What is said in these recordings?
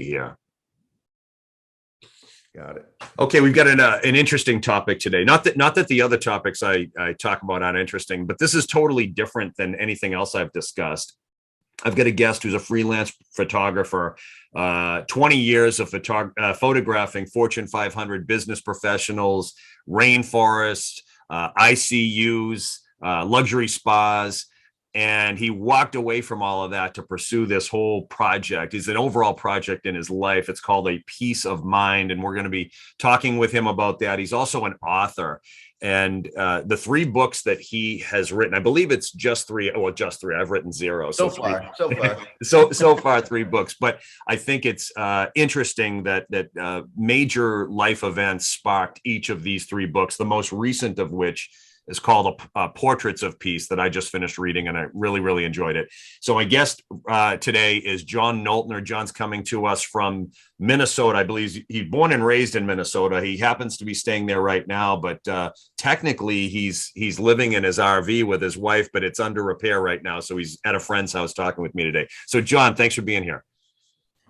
here. Got it. Okay, we've got an interesting topic today. Not that the other topics I talk about aren't interesting, but this is totally different than anything else I've discussed. I've got a guest who's a freelance photographer, 20 years of photographing Fortune 500 business professionals, rainforests, ICUs, luxury spas. And he walked away from all of that to pursue this whole project. It's an overall project in his life. It's called A Peace of Mind. And we're going to be talking with him about that. He's also an author. And the 3 books that he has written, I believe it's just 3. Well, just 3. I've written 0. So far. So far 3 books. But I think it's interesting that major life events sparked each of these 3 books, the most recent of which is called Portraits of Peace, that I just finished reading, and I really, really enjoyed it. So my guest today is John Noltner. John's coming to us from Minnesota. I believe he's born and raised in Minnesota. He happens to be staying there right now, but technically he's living in his RV with his wife, but it's under repair right now. So he's at a friend's house talking with me today. So John, thanks for being here.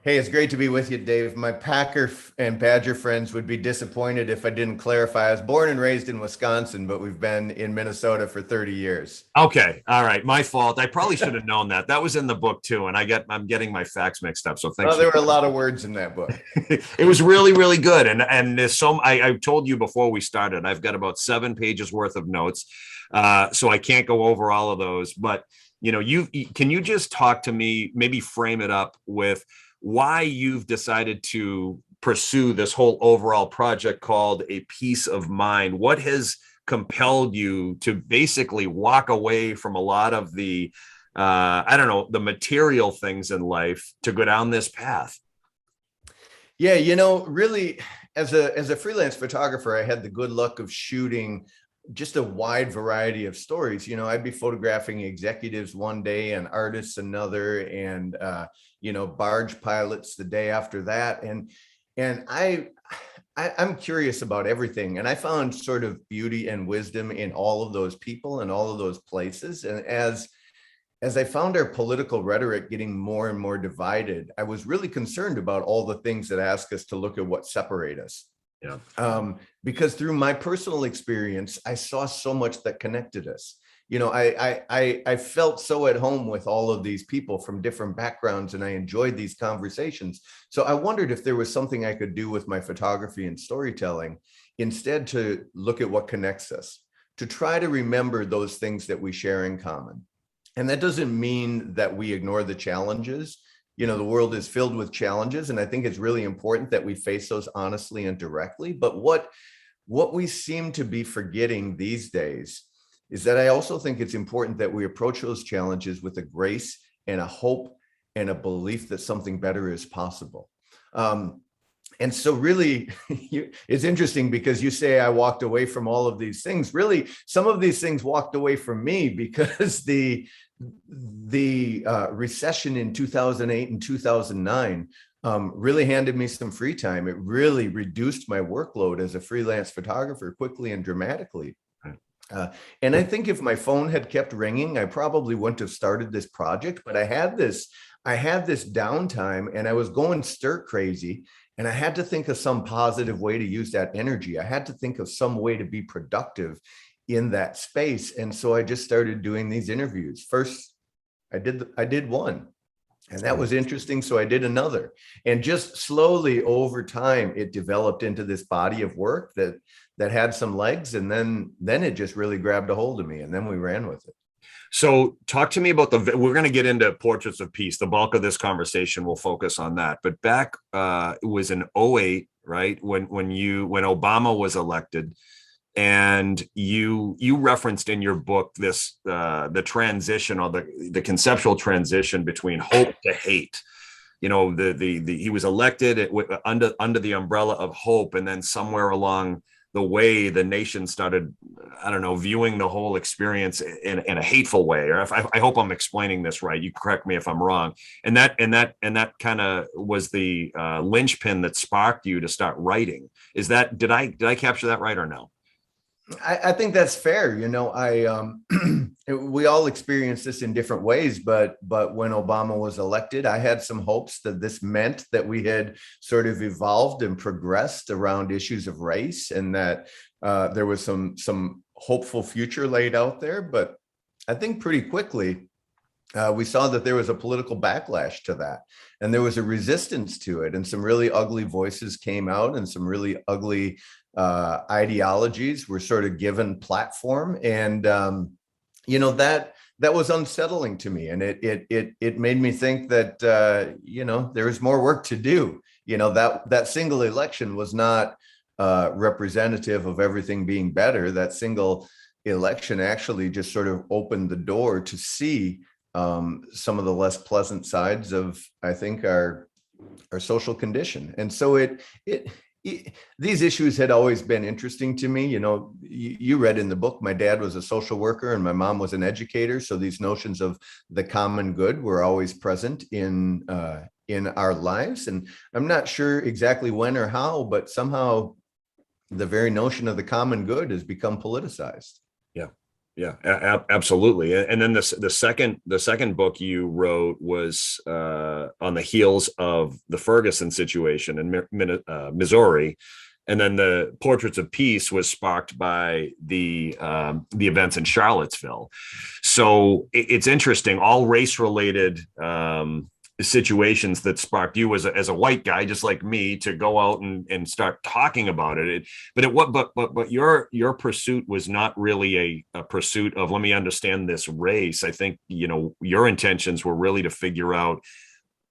Hey, it's great to be with you, Dave. My Packer and Badger friends would be disappointed if I didn't clarify. I was born and raised in Wisconsin, but we've been in Minnesota for 30 years. Okay. All right. My fault. I probably should have known that. That was in the book too. And I'm getting my facts mixed up. So thanks. Oh, there were a lot of words in that book. It was really, really good. And there's I told you before we started, I've got about 7 pages worth of notes. So I can't go over all of those, but can you just talk to me, maybe frame it up with why you've decided to pursue this whole overall project called A Peace of Mind? What has compelled you to basically walk away from a lot of the, the material things in life to go down this path? Yeah, really, as a freelance photographer, I had the good luck of shooting just a wide variety of stories. I'd be photographing executives one day and artists another, and barge pilots the day after that. And I'm curious about everything. And I found sort of beauty and wisdom in all of those people and all of those places. And as I found our political rhetoric getting more and more divided, I was really concerned about all the things that ask us to look at what separate us. Yeah. Because through my personal experience, I saw so much that connected us. I felt so at home with all of these people from different backgrounds, and I enjoyed these conversations. So I wondered if there was something I could do with my photography and storytelling, instead to look at what connects us, to try to remember those things that we share in common. And that doesn't mean that we ignore the challenges. The world is filled with challenges, and I think it's really important that we face those honestly and directly. But what we seem to be forgetting these days is that I also think it's important that we approach those challenges with a grace and a hope and a belief that something better is possible. And so really, it's interesting because you say I walked away from all of these things. Really, some of these things walked away from me because the recession in 2008 and 2009 really handed me some free time. It really reduced my workload as a freelance photographer quickly and dramatically. And I think if my phone had kept ringing, I probably wouldn't have started this project. But I had this downtime, and I was going stir crazy. And I had to think of some positive way to use that energy. I had to think of some way to be productive in that space. And so I just started doing these interviews. First, I did one, and that was interesting. So I did another, and just slowly over time, it developed into this body of work that had some legs. And then it just really grabbed a hold of me, and then we ran with it. So talk to me about we're going to get into Portraits of Peace. The bulk of this conversation will focus on that. But back, it was in 2008, right? When Obama was elected, and you referenced in your book this, the transition, or the conceptual transition between hope to hate. He was elected under the umbrella of hope. And then somewhere along the way, the nation started, viewing the whole experience in a hateful way. Or I hope I'm explaining this right. You correct me if I'm wrong. And that kind of was the linchpin that sparked you to start writing. Did I capture that right or no? I think that's fair. We all experience this in different ways, but when Obama was elected, I had some hopes that this meant that we had sort of evolved and progressed around issues of race, and that there was some hopeful future laid out there. But I think pretty quickly we saw that there was a political backlash to that, and there was a resistance to it, and some really ugly voices came out, and some really ugly ideologies were sort of given platform. And that was unsettling to me, and it made me think that there is more work to do. That single election was not representative of everything being better. That single election actually just sort of opened the door to see some of the less pleasant sides of, I think, our social condition. And so these issues had always been interesting to me. You read in the book, my dad was a social worker and my mom was an educator. So these notions of the common good were always present in our lives. And I'm not sure exactly when or how, but somehow the very notion of the common good has become politicized. Yeah, absolutely. And then the second book you wrote was on the heels of the Ferguson situation in Missouri, and then the Portraits of Peace was sparked by the events in Charlottesville. So it's interesting, all race related situations that sparked you as a white guy just like me to go out and start talking about it. But your pursuit was not really a pursuit of, let me understand this race. I think your intentions were really to figure out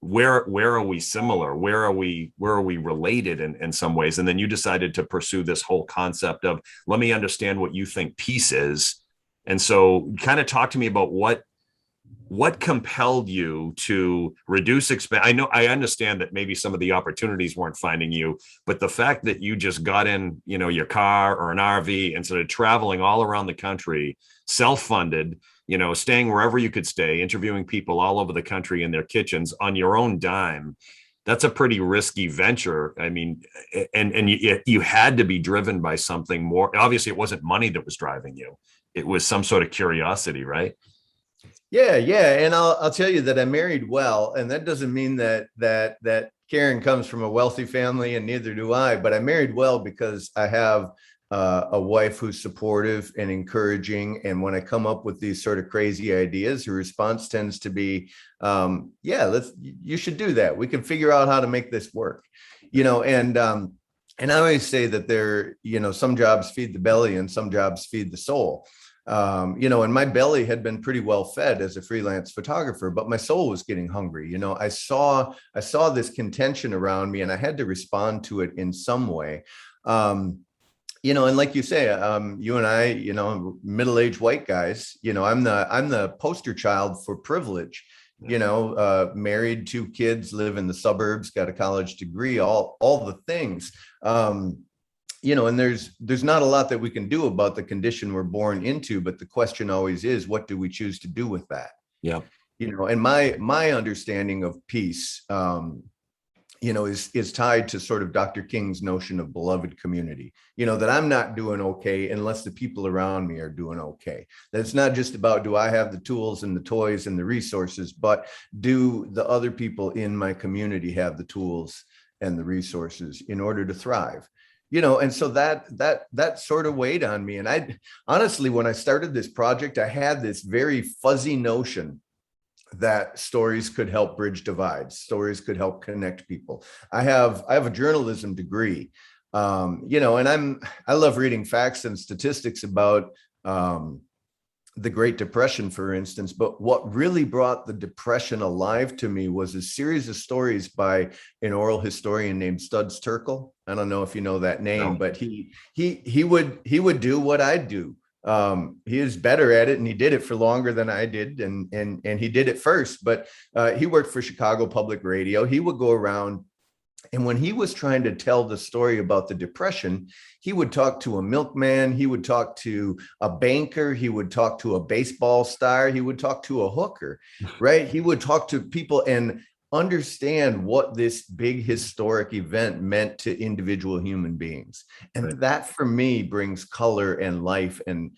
where are we similar, where are we related in some ways, and then you decided to pursue this whole concept of, let me understand what you think peace is. And so kind of talk to me about what compelled you to reduce expense? I understand that maybe some of the opportunities weren't finding you, but the fact that you just got in, your car or an RV and started traveling all around the country, self-funded, staying wherever you could stay, interviewing people all over the country in their kitchens on your own dime. That's a pretty risky venture. I mean, and you had to be driven by something more. Obviously, it wasn't money that was driving you. It was some sort of curiosity, right? Yeah. And I'll tell you that I married well, and that doesn't mean that Karen comes from a wealthy family, and neither do I, but I married well because I have a wife who's supportive and encouraging. And when I come up with these sort of crazy ideas, her response tends to be, you should do that. We can figure out how to make this work, and I always say that some jobs feed the belly and some jobs feed the soul. And my belly had been pretty well fed as a freelance photographer, but my soul was getting hungry. I saw this contention around me, and I had to respond to it in some way. And like you say, you and I, middle-aged white guys, I'm the poster child for privilege. Married, 2 kids, live in the suburbs, got a college degree, all the things. And there's not a lot that we can do about the condition we're born into, but the question always is, what do we choose to do with that? Yeah. And my understanding of peace, is tied to sort of Dr. King's notion of beloved community, that I'm not doing okay unless the people around me are doing okay. That it's not just about, do I have the tools and the toys and the resources, but do the other people in my community have the tools and the resources in order to thrive? And so that sort of weighed on me. And I honestly, when I started this project, I had this very fuzzy notion that stories could help bridge divides, stories could help connect people. I have a journalism degree, and I love reading facts and statistics about the Great Depression, for instance. But what really brought the Depression alive to me was a series of stories by an oral historian named Studs Terkel. I don't know if you know that name, No. but he would do what I do. He is better at it, and he did it for longer than I did, and he did it first. But he worked for Chicago Public Radio. He would go around, and when he was trying to tell the story about the Depression, he would talk to a milkman, he would talk to a banker, he would talk to a baseball star, he would talk to a hooker, right? He would talk to people, and understand what this big historic event meant to individual human beings. And Right. that for me brings color and life and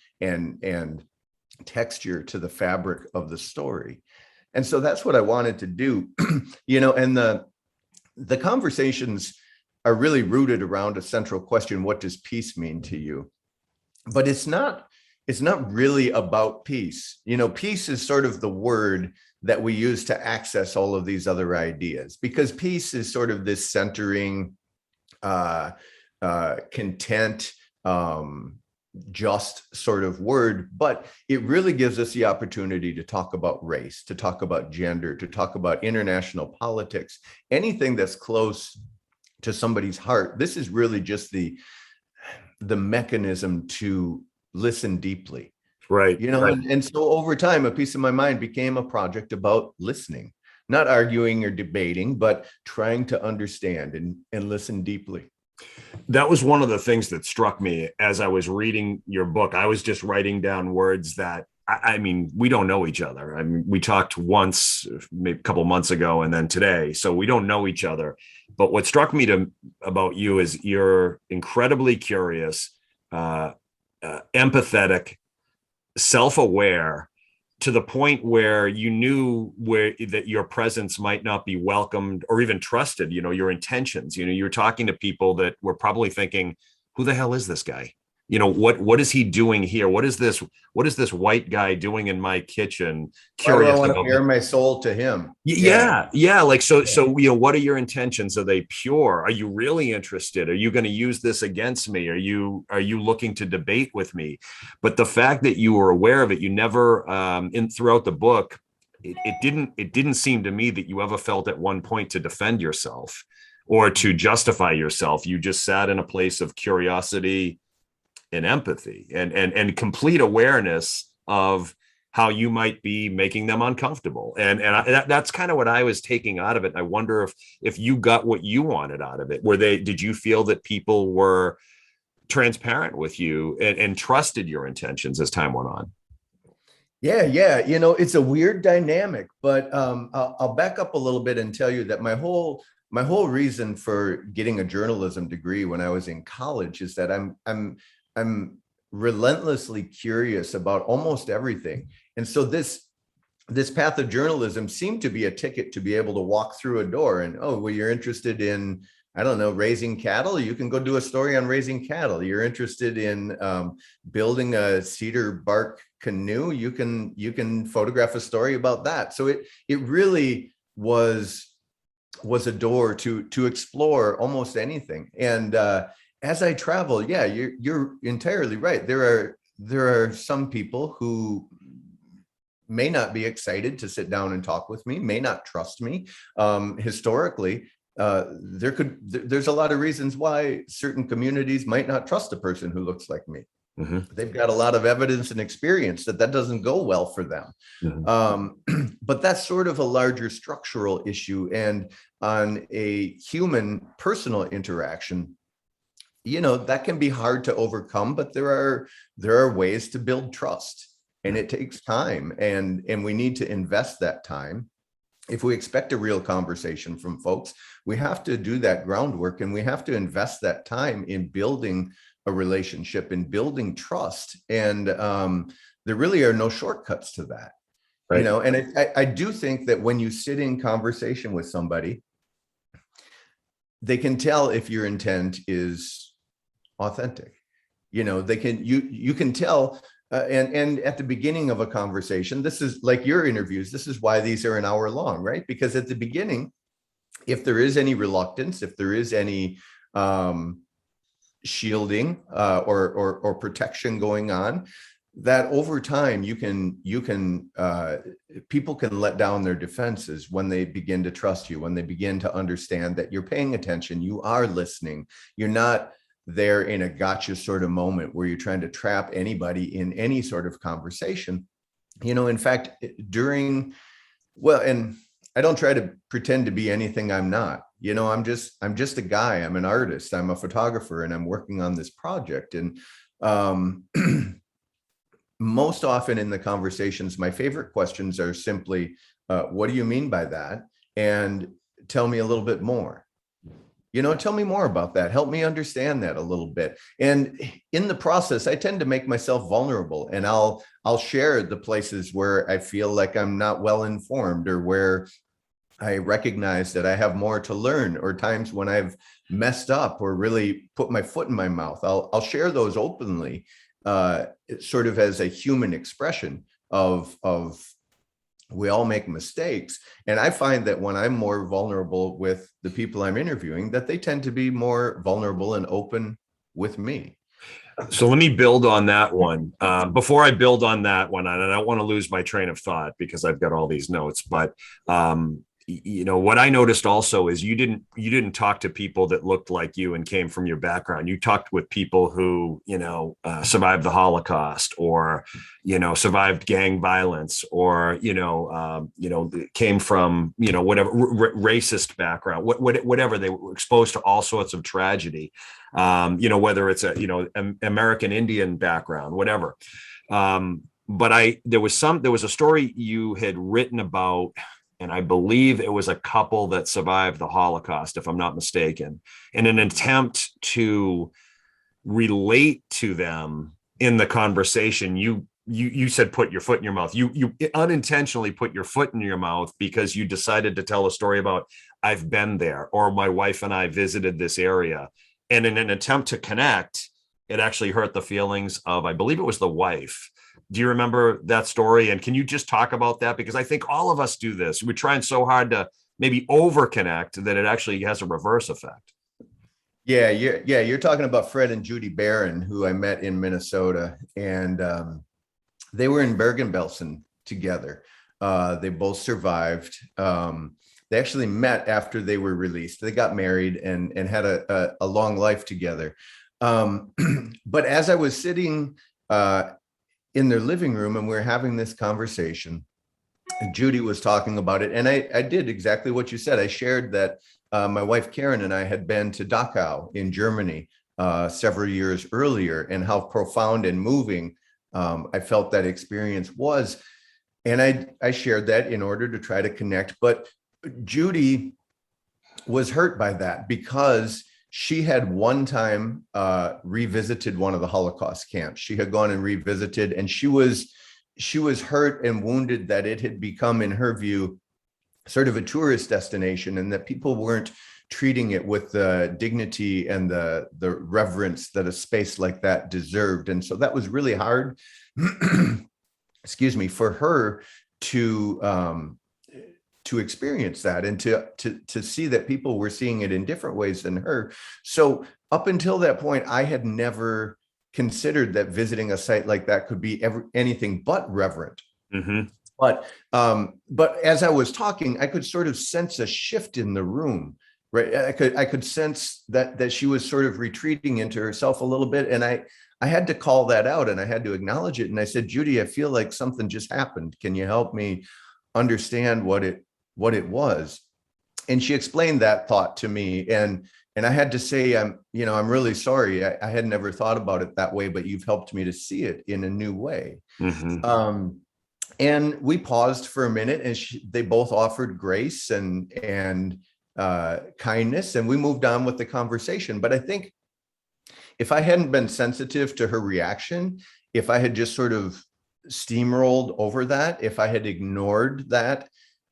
texture to the fabric of the story. And so that's what I wanted to do. And the conversations are really rooted around a central question: what does peace mean to you? But it's not really about peace. Peace is sort of the word that we use to access all of these other ideas, because peace is sort of this centering, content, just sort of word, but it really gives us the opportunity to talk about race, to talk about gender, to talk about international politics, anything that's close to somebody's heart. This is really just the mechanism to listen deeply. Right. Right. And so over time, A Piece of My Mind became a project about listening, not arguing or debating, but trying to understand and listen deeply. That was one of the things that struck me as I was reading your book. I was just writing down words that, I mean, we don't know each other. I mean, we talked once, maybe a couple of months ago, and then today. So we don't know each other. But what struck me about you is you're incredibly curious, empathetic, self-aware, to the point where you knew that your presence might not be welcomed or even trusted. Your intentions. You're talking to people that were probably thinking, who the hell is this guy? What is he doing here? What is this white guy doing in my kitchen? Why do I Curious want to about bare my soul to him? yeah. Like, so what are your intentions? Are they pure? Are you really interested? Are you going to use this against me? Are you looking to debate with me? But the fact that you were aware of it, you never throughout the book, it didn't seem to me that you ever felt at one point to defend yourself or to justify yourself. You just sat in a place of curiosity and empathy and complete awareness of how you might be making them uncomfortable. That's kind of what I was taking out of it. And I wonder if you got what you wanted out of it. Did you feel that people were transparent with you and trusted your intentions as time went on? Yeah. It's a weird dynamic, but I'll back up a little bit and tell you that my whole reason for getting a journalism degree when I was in college is that I'm relentlessly curious about almost everything. And so this path of journalism seemed to be a ticket to be able to walk through a door and, oh, well, you're interested in, I don't know, raising cattle. You can go do a story on raising cattle. You're interested in building a cedar bark canoe. You can photograph a story about that. So it really was a door to explore almost anything. And as I travel, yeah, you're entirely right. There are some people who may not be excited to sit down and talk with me, may not trust me. Historically, there's a lot of reasons why certain communities might not trust a person who looks like me. Mm-hmm. They've got a lot of evidence and experience that doesn't go well for them. Mm-hmm. But that's sort of a larger structural issue. And on a human personal interaction, that can be hard to overcome, but there are ways to build trust, and it takes time, and we need to invest that time. If we expect a real conversation from folks, we have to do that groundwork, and we have to invest that time in building a relationship, in building trust. And there really are no shortcuts to that. Right. And I do think that when you sit in conversation with somebody, they can tell if your intent is authentic. They can, you can tell, and at the beginning of a conversation, this is like your interviews, this is why these are an hour long, right? Because at the beginning, if there is any reluctance, if there is any shielding or protection going on, that over time people can let down their defenses when they begin to trust you, when they begin to understand that you're paying attention, you are listening, you're not there in a gotcha sort of moment where you're trying to trap anybody in any sort of conversation. In fact, and I don't try to pretend to be anything I'm not. I'm just a guy. I'm an artist. I'm a photographer, and I'm working on this project. And most often in the conversations, my favorite questions are simply, what do you mean by that? and tell me a little bit more. Tell me more about that. Help me understand that a little bit. And in the process, I tend to make myself vulnerable, and I'll share the places where I feel like I'm not well informed, or where I recognize that I have more to learn, or times when I've messed up or really put my foot in my mouth. I'll share those openly, sort of as a human expression of we all make mistakes. And I find that when I'm more vulnerable with the people I'm interviewing, that they tend to be more vulnerable and open with me. So let me build on that one. Before I build on that one, and I don't want to lose my train of thought because I've got all these notes, but what I noticed also is you didn't talk to people that looked like you and came from your background. You talked with people who, survived the Holocaust, or, survived gang violence, or, came from, whatever racist background, whatever. They were exposed to all sorts of tragedy, whether it's American Indian background, whatever. But there was a story you had written about, and I believe it was a couple that survived the Holocaust, if I'm not mistaken, in an attempt to relate to them in the conversation. You said put your foot in your mouth. You unintentionally put your foot in your mouth because you decided to tell a story about, I've been there, or my wife and I visited this area. And in an attempt to connect, it actually hurt the feelings of, I believe it was the wife. Do you remember that story? And can you just talk about that? Because I think all of us do this. We're trying so hard to maybe over-connect that it actually has a reverse effect. Yeah, you're talking about Fred and Judy Barron, who I met in Minnesota, and they were in Bergen-Belsen together. They both survived. They actually met after they were released. They got married and had a long life together. But as I was sitting in their living room and we were having this conversation, Judy was talking about it, and I did exactly what you said. I shared that my wife Karen and I had been to Dachau in Germany several years earlier, and how profound and moving I felt that experience was. And I shared that in order to try to connect. But Judy was hurt by that because she had one time revisited one of the Holocaust camps. She had gone and revisited, and she was hurt and wounded that it had become, in her view, sort of a tourist destination, and that people weren't treating it with the dignity and the reverence that a space like that deserved. And so that was really hard, excuse me, for her to experience that, and to see that people were seeing it in different ways than her. So up until that point, I had never considered that visiting a site like that could be anything but reverent. Mm-hmm. But as I was talking, I could sort of sense a shift in the room, right? I could sense that she was sort of retreating into herself a little bit, and I had to call that out, and I had to acknowledge it. And I said, Judy, I feel like something just happened. Can you help me understand what it was? And she explained that thought to me, and I had to say, I'm really sorry. I had never thought about it that way, but you've helped me to see it in a new way. Mm-hmm. And we paused for a minute, and they both offered grace and kindness, and we moved on with the conversation. But I think if I hadn't been sensitive to her reaction, if I had just sort of steamrolled over that, if I had ignored that,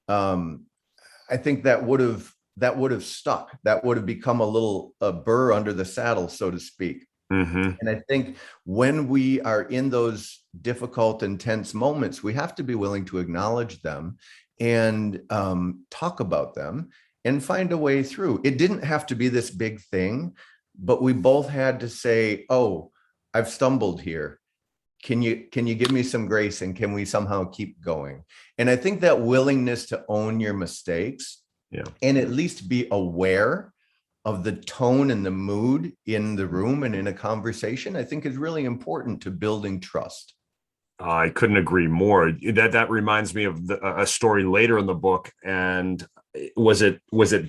I think that would have stuck. That would have become a burr under the saddle, so to speak. Mm-hmm. And I think when we are in those difficult and tense moments, we have to be willing to acknowledge them and talk about them and find a way through. It didn't have to be this big thing, but we both had to say, oh, I've stumbled here. Can you give me some grace, and can we somehow keep going? And I think that willingness to own your mistakes, and at least be aware of the tone and the mood in the room and in a conversation, I think is really important to building trust. I couldn't agree more. That reminds me of a story later in the book. And was it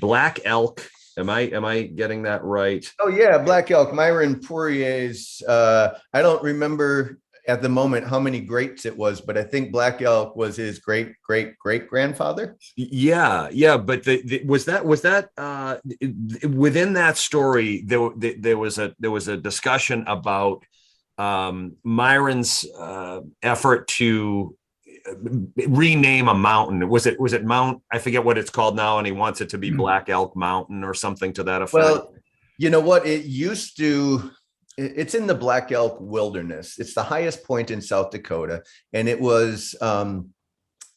Black Elk? Am I getting that right? Oh yeah, Black Elk, Myron Poirier's. I don't remember at the moment how many greats it was, but I think Black Elk was his great grandfather. Yeah, but was that within that story there was a discussion about Myron's effort to rename a mountain. Was it Mount? I forget what it's called now, and he wants it to be Black Elk Mountain or something to that effect. Well, you know what? It's in the Black Elk Wilderness. It's the highest point in South Dakota, and it was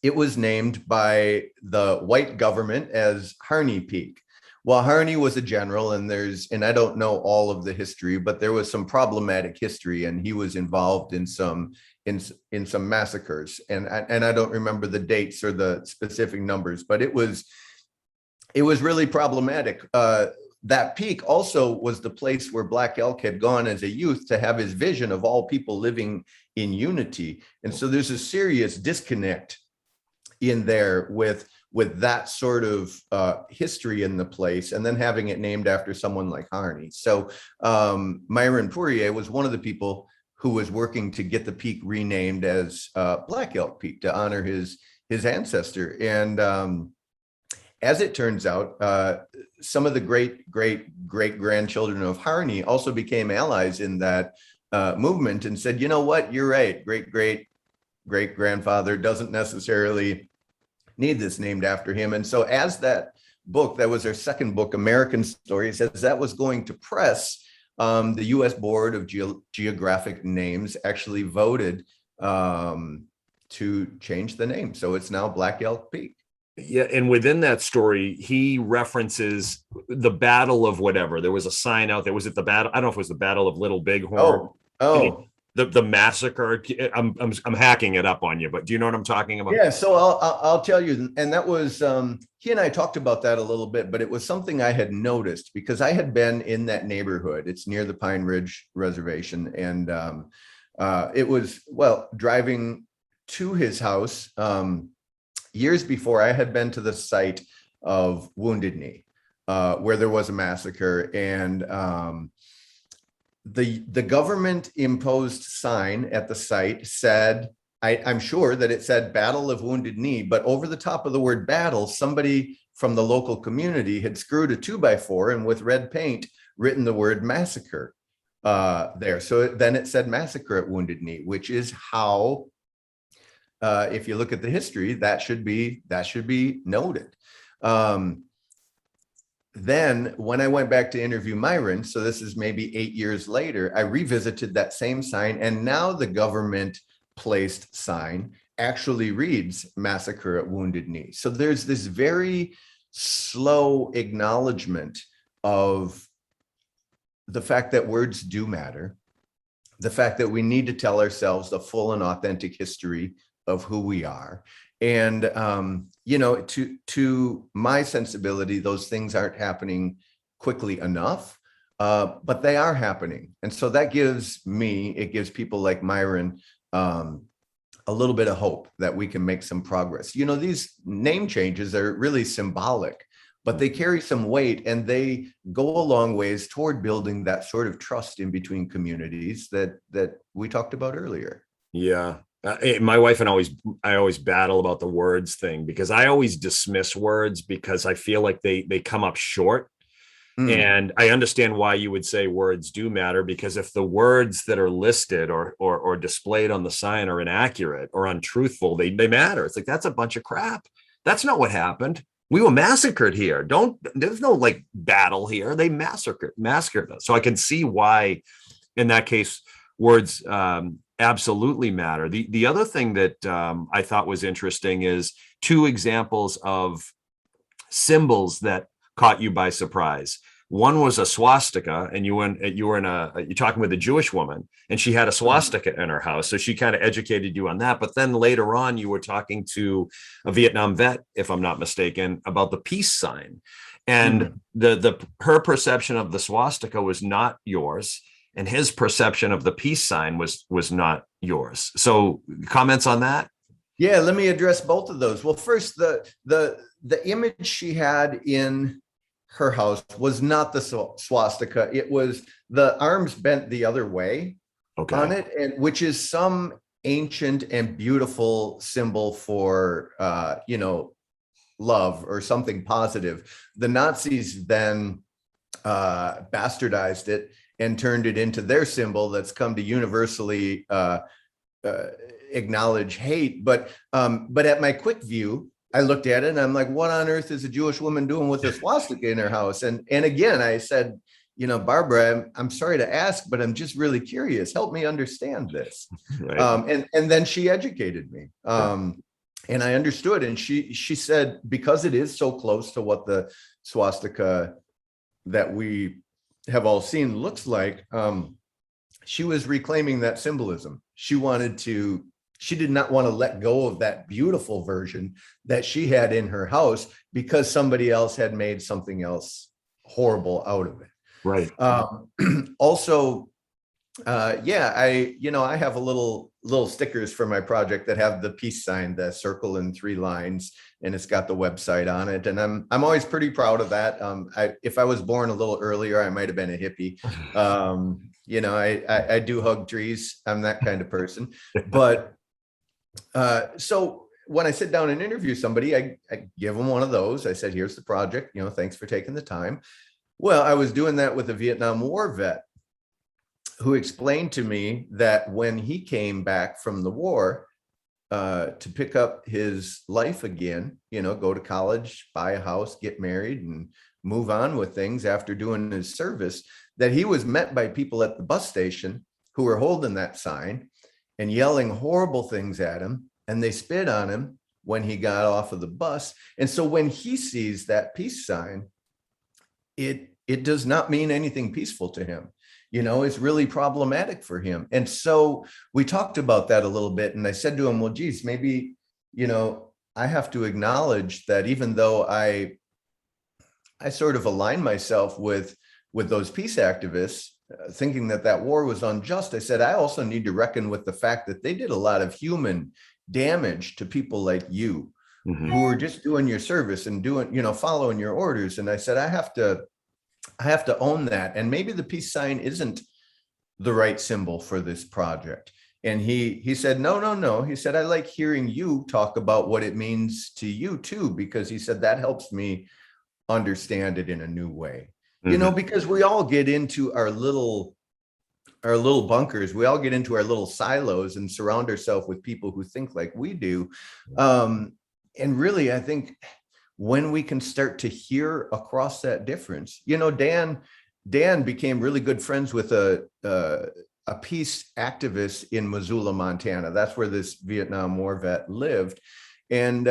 named by the white government as Harney Peak. Well, Harney was a general, and I don't know all of the history, but there was some problematic history, and he was involved in some massacres, and I don't remember the dates or the specific numbers, but it was really problematic. That peak also was the place where Black Elk had gone as a youth to have his vision of all people living in unity, and so there's a serious disconnect in there with that sort of history in the place, and then having it named after someone like Harney. So Myron Poirier was one of the people who was working to get the peak renamed as Black Elk Peak to honor his ancestor. And as it turns out, some of the great grandchildren of Harney also became allies in that movement and said, you know what, you're right, great grandfather doesn't necessarily need this named after him. And so as that book, that was their second book, American Stories, as that was going to press, the U.S. Board of Geographic Names actually voted to change the name. So it's now Black Elk Peak. Yeah, and within that story, he references the Battle of whatever. There was a sign out there. Was it the battle? I don't know if it was the Battle of Little Bighorn. Oh. The massacre. I'm hacking it up on you, but do you know what I'm talking about? Yeah, so I'll tell you, and that was he and I talked about that a little bit, but it was something I had noticed because I had been in that neighborhood. It's near the Pine Ridge Reservation, and it was driving to his house. Years before, I had been to the site of Wounded Knee, where there was a massacre, and the government imposed sign at the site said, I'm sure that it said Battle of Wounded Knee, but over the top of the word battle, somebody from the local community had screwed a 2x4 and with red paint written the word massacre there. So then it said massacre at Wounded Knee, which is how, if you look at the history, that should be noted. Then when I went back to interview Myron, so this is maybe 8 years later, I revisited that same sign, and now the government placed sign actually reads massacre at Wounded Knee. So there's this very slow acknowledgement of the fact that words do matter, the fact that we need to tell ourselves the full and authentic history of who we are. And, to my sensibility, those things aren't happening quickly enough, but they are happening. And so that gives people like Myron a little bit of hope that we can make some progress. These name changes are really symbolic, but they carry some weight, and they go a long ways toward building that sort of trust in between communities that we talked about earlier. Yeah. My wife and I always battle about the words thing, because I always dismiss words because I feel like they come up short. And I understand why you would say words do matter, because if the words that are listed or displayed on the sign are inaccurate or untruthful, they matter. It's like, that's a bunch of crap. That's not what happened. We were massacred here. There's no like battle here. They massacred us. So I can see why, in that case, words absolutely matter. The other thing that I thought was interesting is two examples of symbols that caught you by surprise. One was a swastika, and you're talking with a Jewish woman, and she had a swastika in her house, so she kind of educated you on that. But then later on, you were talking to a Vietnam vet, if I'm not mistaken, about the peace sign, and her perception of the swastika was not yours, and his perception of the peace sign was not yours. So comments on that? Yeah, let me address both of those. Well, first, the image she had in her house was not the swastika. It was the arms bent the other way. on it, and which is some ancient and beautiful symbol for love or something positive. The Nazis then bastardized it and turned it into their symbol that's come to universally acknowledge hate. But at my quick view, I looked at it and I'm like, what on earth is a Jewish woman doing with a swastika in her house? And again, I said, Barbara, I'm sorry to ask, but I'm just really curious. Help me understand this. Right. And then she educated me. And I understood. And she said, because it is so close to what the swastika that we have all seen looks like, she was reclaiming that symbolism. She did not want to let go of that beautiful version that she had in her house because somebody else had made something else horrible out of it. Right. Also, I have a little stickers for my project that have the peace sign, the circle and 3 lines, and it's got the website on it. And I'm always pretty proud of that. If I was born a little earlier, I might have been a hippie. I do hug trees. I'm that kind of person. But so when I sit down and interview somebody, I give them one of those. I said, here's the project, thanks for taking the time. Well, I was doing that with a Vietnam War vet who explained to me that when he came back from the war to pick up his life again, go to college, buy a house, get married, and move on with things after doing his service, that he was met by people at the bus station who were holding that sign and yelling horrible things at him, and they spit on him when he got off of the bus. And so when he sees that peace sign, it does not mean anything peaceful to him. It's really problematic for him. And so we talked about that a little bit. And I said to him, well, geez, maybe, I have to acknowledge that even though I sort of align myself with those peace activists, thinking that war was unjust, I said, I also need to reckon with the fact that they did a lot of human damage to people like you, who were just doing your service and doing, following your orders. And I said, I have to own that. And maybe the peace sign isn't the right symbol for this project. And he said, no. He said, I like hearing you talk about what it means to you too, because he said that helps me understand it in a new way. Because we all get into our little bunkers. We all get into our little silos and surround ourselves with people who think like we do. And really, I think when we can start to hear across that difference, Dan became really good friends with a peace activist in Missoula, Montana. That's where this Vietnam War vet lived. And,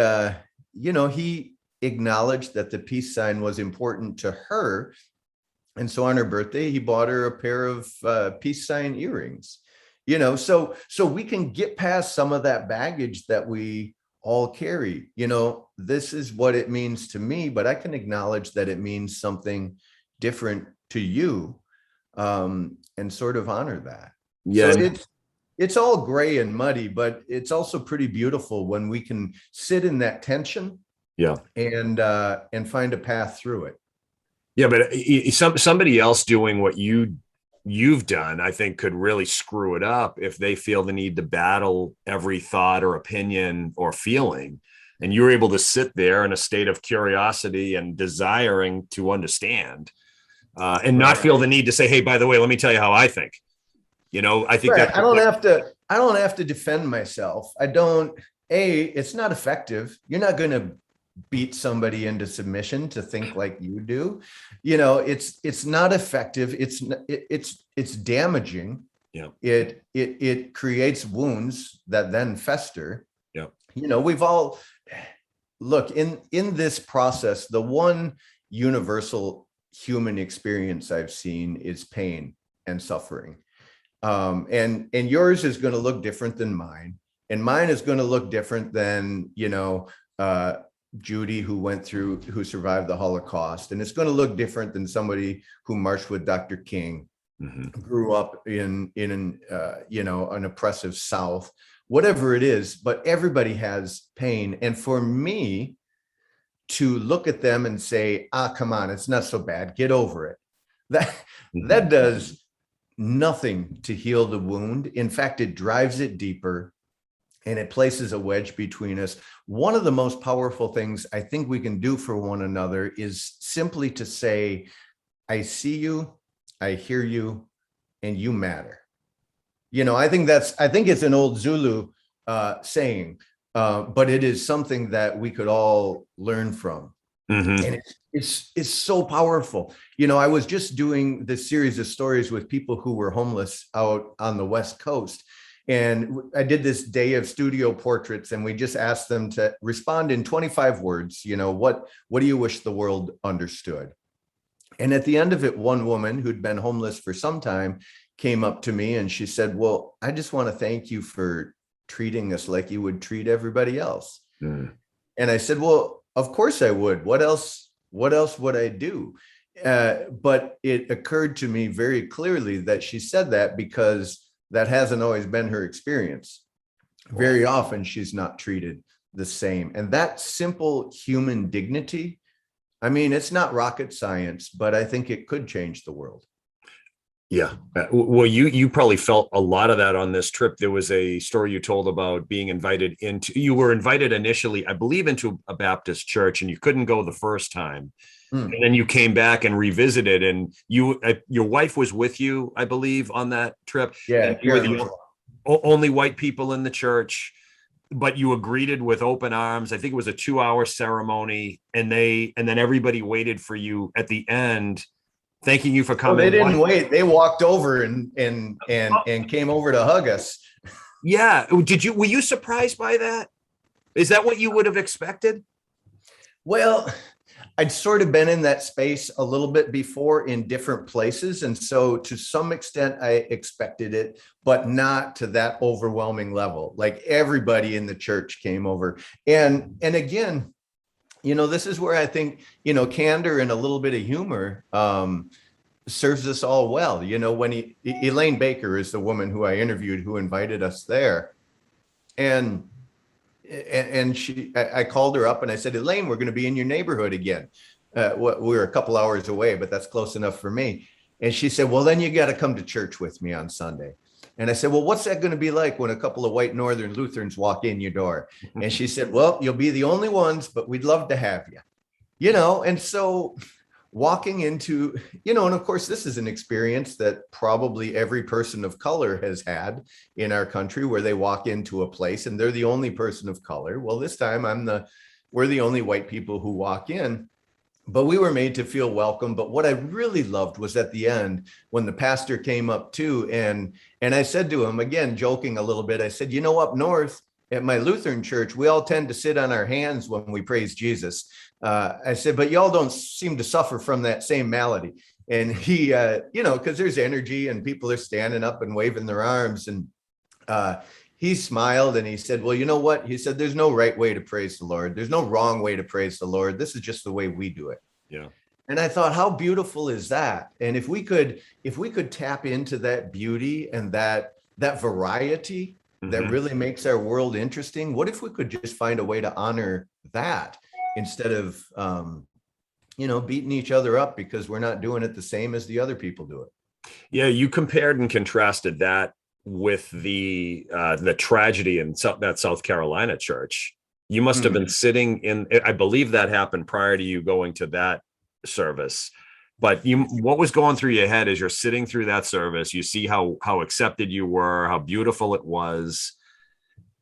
he acknowledged that the peace sign was important to her. And so on her birthday, he bought her a pair of peace sign earrings, so we can get past some of that baggage that we all carry. This is what it means to me, but I can acknowledge that it means something different to you, and sort of honor that. Yeah. So it's all gray and muddy, but it's also pretty beautiful when we can sit in that tension. Yeah. And find a path through it. Yeah, but somebody else doing what you've done, I think, could really screw it up if they feel the need to battle every thought or opinion or feeling. And you're able to sit there in a state of curiosity and desiring to understand, and not feel the need to say, hey, by the way, let me tell you how I think. I think that I don't have to defend myself. It's not effective. You're not going to beat somebody into submission to think like you do. It's not effective. It's damaging. Yeah. It creates wounds that then fester. Yeah. We've all look in this process. The one universal human experience I've seen is pain and suffering. And yours is going to look different than mine, and mine is going to look different than, Judy, who survived the Holocaust. And it's going to look different than somebody who marched with Dr. King, grew up in an oppressive South, whatever it is, but everybody has pain. And for me to look at them and say, come on, it's not so bad, get over it. That does nothing to heal the wound. In fact, it drives it deeper and it places a wedge between us. One of the most powerful things I think we can do for one another is simply to say, I see you, I hear you, and you matter. I think it's an old Zulu saying, but it is something that we could all learn from. Mm-hmm. And it's so powerful. I was just doing this series of stories with people who were homeless out on the West Coast. And I did this day of studio portraits, and we just asked them to respond in 25 words. What do you wish the world understood? And at the end of it, one woman who'd been homeless for some time came up to me and she said, well, I just want to thank you for treating us like you would treat everybody else. Mm. And I said, well, of course I would. What else would I do? But it occurred to me very clearly that she said that because that hasn't always been her experience. Very often she's not treated the same. And that simple human dignity, I mean, it's not rocket science, but I think it could change the world. Yeah. Well, you probably felt a lot of that on this trip. There was a story you told about being invited you were invited initially, I believe, into a Baptist church, and you couldn't go the first time. And then you came back and revisited, and your wife was with you, I believe, on that trip. Yeah. You were the only white people in the church, but you were greeted with open arms. I think it was a 2-hour ceremony, and then everybody waited for you at the end, thanking you for coming. Well, they didn't wait. They walked over and came over to hug us. Yeah. Were you surprised by that? Is that what you would have expected? Well, I'd sort of been in that space a little bit before in different places. And so to some extent, I expected it, but not to that overwhelming level. Like everybody in the church came over. And again, this is where I think, candor and a little bit of humor serves us all well. When Elaine Baker is the woman who I interviewed, who invited us there. And I called her up and I said, Elaine, we're going to be in your neighborhood again. We're a couple hours away, but that's close enough for me. And she said, well, then you got to come to church with me on Sunday. And I said, well, what's that going to be like when a couple of white Northern Lutherans walk in your door? And she said, well, you'll be the only ones, but we'd love to have you. And so walking into, and of course, this is an experience that probably every person of color has had in our country, where they walk into a place and they're the only person of color. Well, this time we're the only white people who walk in, but we were made to feel welcome. But what I really loved was at the end, when the pastor came up too, and I said to him, again, joking a little bit, I said, up north at my Lutheran church, we all tend to sit on our hands when we praise Jesus. I said, but y'all don't seem to suffer from that same malady. And he, because there's energy and people are standing up and waving their arms. And he smiled and he said, well, you know what? He said, there's no right way to praise the Lord. There's no wrong way to praise the Lord. This is just the way we do it. Yeah. And I thought, how beautiful is that? And if we could tap into that beauty and that variety, that really makes our world interesting. What if we could just find a way to honor that instead of, beating each other up because we're not doing it the same as the other people do it? Yeah, you compared and contrasted that with the tragedy in that South Carolina church. You must have been sitting in, I believe that happened prior to you going to that service. But what was going through your head as you're sitting through that service? You see how accepted you were, how beautiful it was,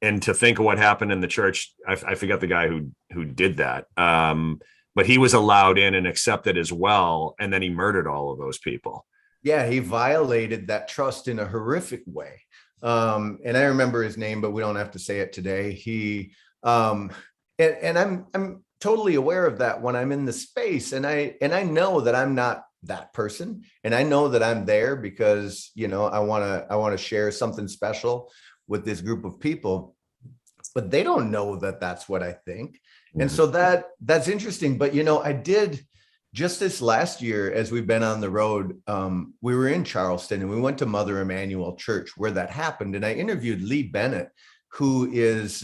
and to think of what happened in the church. I forget the guy who did that, but he was allowed in and accepted as well, and then he murdered all of those people. Yeah, he violated that trust in a horrific way. And I remember his name, but we don't have to say it today. He and I'm totally aware of that when I'm in the space, and I know that I'm not that person, and I know that I'm there because I want to share something special with this group of people, but they don't know that that's what I think. And so that's interesting. But I did just this last year, as we've been on the road, we were in Charleston and we went to Mother Emanuel Church where that happened, and I interviewed Lee Bennett, who is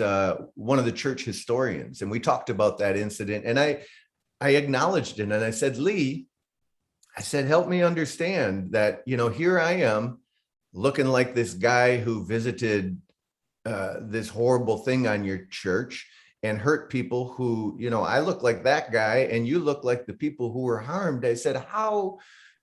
one of the church historians. And we talked about that incident, and I acknowledged it. And I said, Lee, help me understand that, here I am, looking like this guy who visited this horrible thing on your church and hurt people who, I look like that guy and you look like the people who were harmed. I said, how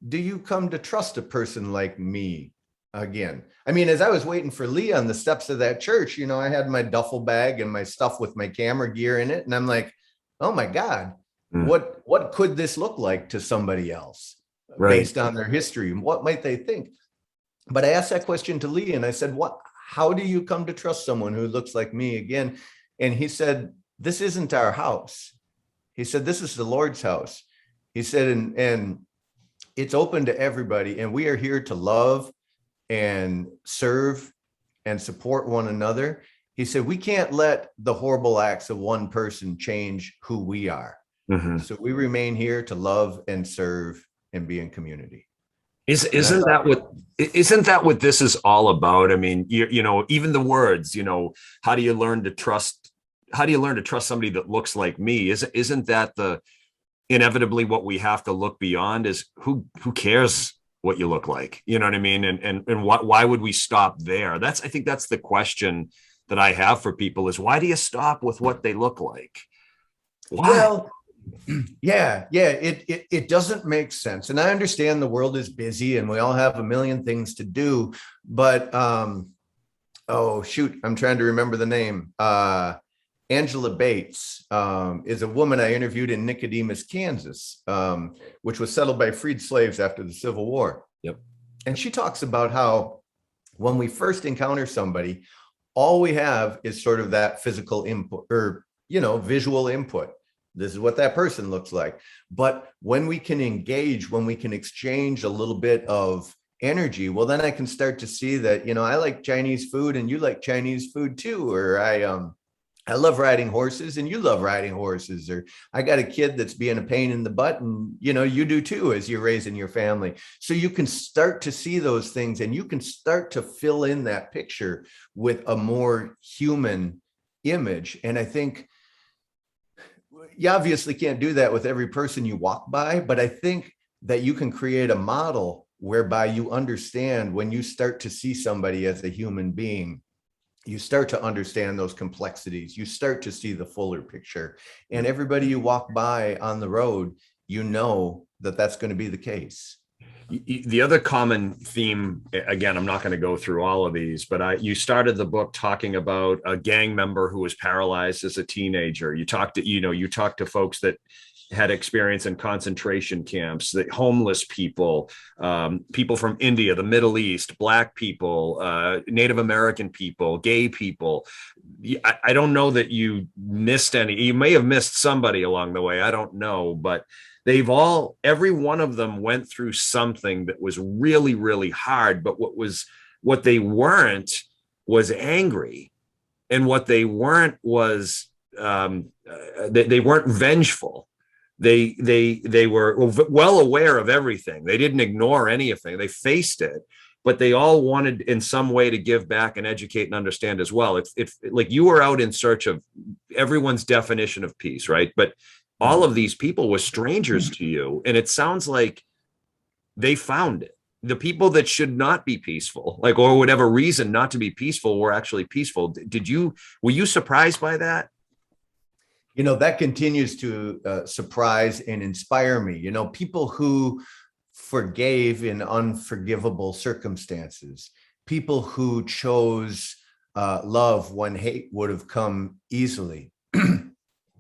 do you come to trust a person like me again? I mean, as I was waiting for Lee on the steps of that church, I had my duffel bag and my stuff with my camera gear in it. And I'm like, oh my God, what could this look like to somebody else based on their history? And what might they think? But I asked that question to Lee and I said, how do you come to trust someone who looks like me again? And he said, this isn't our house. He said, this is the Lord's house. He said, and it's open to everybody. And we are here to love and serve and support one another. He said, we can't let the horrible acts of one person change who we are. So we remain here to love and serve and be in community. Isn't that what this is all about? I mean, even the words, how do you learn to trust somebody that looks like me? Isn't that inevitably what we have to look beyond? Is who cares what you look like? You know what I mean? And why would we stop there? I think that's the question that I have for people is, why do you stop with what they look like? Why? Well, yeah, it doesn't make sense. And I understand the world is busy and we all have a million things to do, but oh shoot, I'm trying to remember the name. Angela Bates is a woman I interviewed in Nicodemus, Kansas, which was settled by freed slaves after the Civil War. Yep. And she talks about how when we first encounter somebody, all we have is sort of that physical input or, visual input. This is what that person looks like. But when we can engage, when we can exchange a little bit of energy, well, then I can start to see that, I like Chinese food and you like Chinese food too. Or I love riding horses and you love riding horses. Or I got a kid that's being a pain in the butt and, you do too as you're raising your family. So you can start to see those things and you can start to fill in that picture with a more human image. And I think you obviously can't do that with every person you walk by, but I think that you can create a model whereby you understand when you start to see somebody as a human being, you start to understand those complexities, you start to see the fuller picture. And everybody you walk by on the road, that that's going to be the case. The other common theme, again, I'm not going to go through all of these, but you started the book talking about a gang member who was paralyzed as a teenager. You talked to folks that had experience in concentration camps, the homeless people, people from India, the Middle East, Black people, Native American people, gay people. I don't know that you missed any. You may have missed somebody along the way. I don't know, but every one of them went through something that was really, really hard. But what they weren't was angry. And what they weren't was, they weren't vengeful. They were well aware of everything. They didn't ignore anything. They faced it, but they all wanted in some way to give back and educate and understand as well. If like you were out in search of everyone's definition of peace, right? But all of these people were strangers to you. And it sounds like they found it. The people that should not be peaceful, or whatever reason not to be peaceful, were actually peaceful. Were you surprised by that? That continues to surprise and inspire me. People who forgave in unforgivable circumstances, people who chose love when hate would have come easily.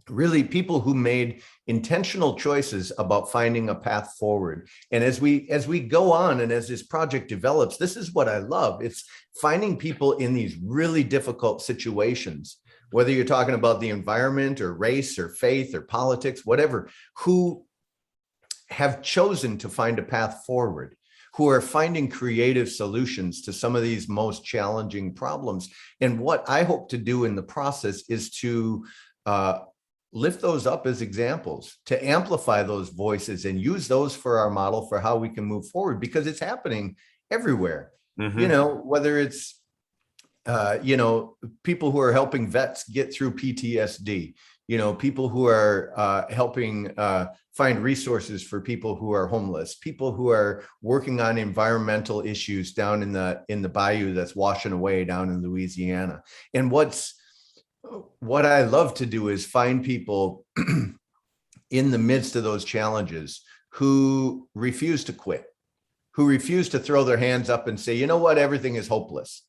Really, people who made intentional choices about finding a path forward. And as we go on and as this project develops, this is what I love. It's finding people in these really difficult situations, whether you're talking about the environment or race or faith or politics, whatever, who have chosen to find a path forward, who are finding creative solutions to some of these most challenging problems. And what I hope to do in the process is to lift those up as examples, to amplify those voices and use those for our model for how we can move forward, because it's happening everywhere. Whether it's people who are helping vets get through PTSD, people who are helping find resources for people who are homeless, people who are working on environmental issues down in the bayou that's washing away down in Louisiana. And what I love to do is find people in the midst of those challenges who refuse to quit, who refuse to throw their hands up and say, you know what, everything is hopeless,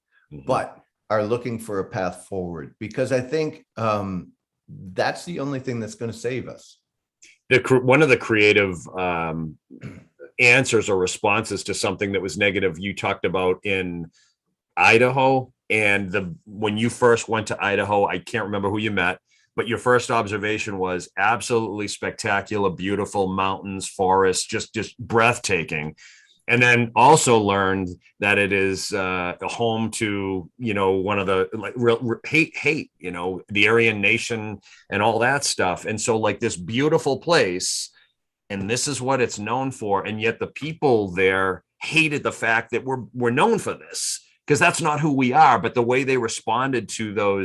but are looking for a path forward. Because I think that's the only thing that's going to save us. One of the creative answers or responses to something that was negative you talked about in Idaho, and when you first went to Idaho, I can't remember who you met, but your first observation was absolutely spectacular, beautiful mountains, forests, just breathtaking. And then also learned that it is a home to, one of the real hate, the Aryan nation and all that stuff. And so like this beautiful place, and this is what it's known for. And yet the people there hated the fact that we're known for this, because that's not who we are. But the way they responded to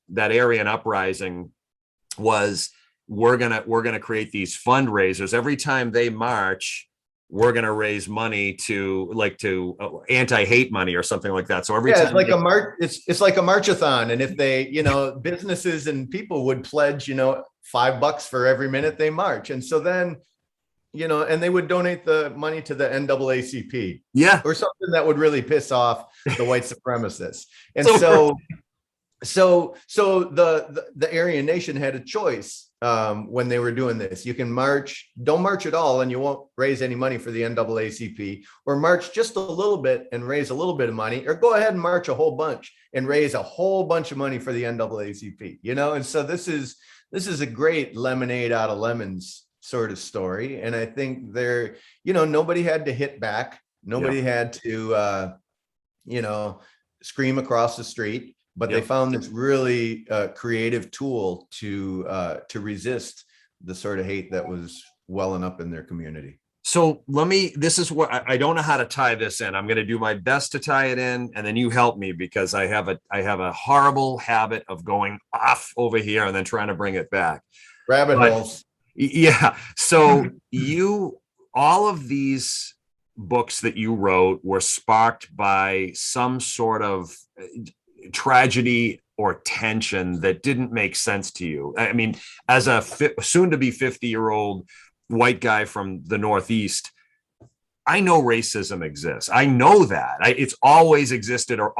that Aryan uprising was, we're gonna create these fundraisers every time they march. We're going to raise money to anti-hate money or something like that. So every time it's like a march, it's like a marchathon. And if they, businesses and people would pledge, $5 for every minute they march. And so then, and they would donate the money to the NAACP. Yeah. Or something that would really piss off the white supremacists. And so the Aryan nation had a choice when they were doing this. You can march, don't march at all, and you won't raise any money for the NAACP, or march just a little bit and raise a little bit of money, or go ahead and march a whole bunch and raise a whole bunch of money for the NAACP, And so this is a great lemonade out of lemons sort of story. And I think nobody had to hit back. Nobody had to, scream across the street. But they found this really creative tool to resist the sort of hate that was welling up in their community. So this is what I don't know how to tie this in. I'm going to do my best to tie it in, and then you help me, because I have a horrible habit of going off over here and then trying to bring it back. Rabbit holes. Yeah. So all of these books that you wrote were sparked by some sort of tragedy or tension that didn't make sense to you. I mean, as a soon to be 50-year-old white guy from the Northeast, I know racism exists. I know that it's always existed, or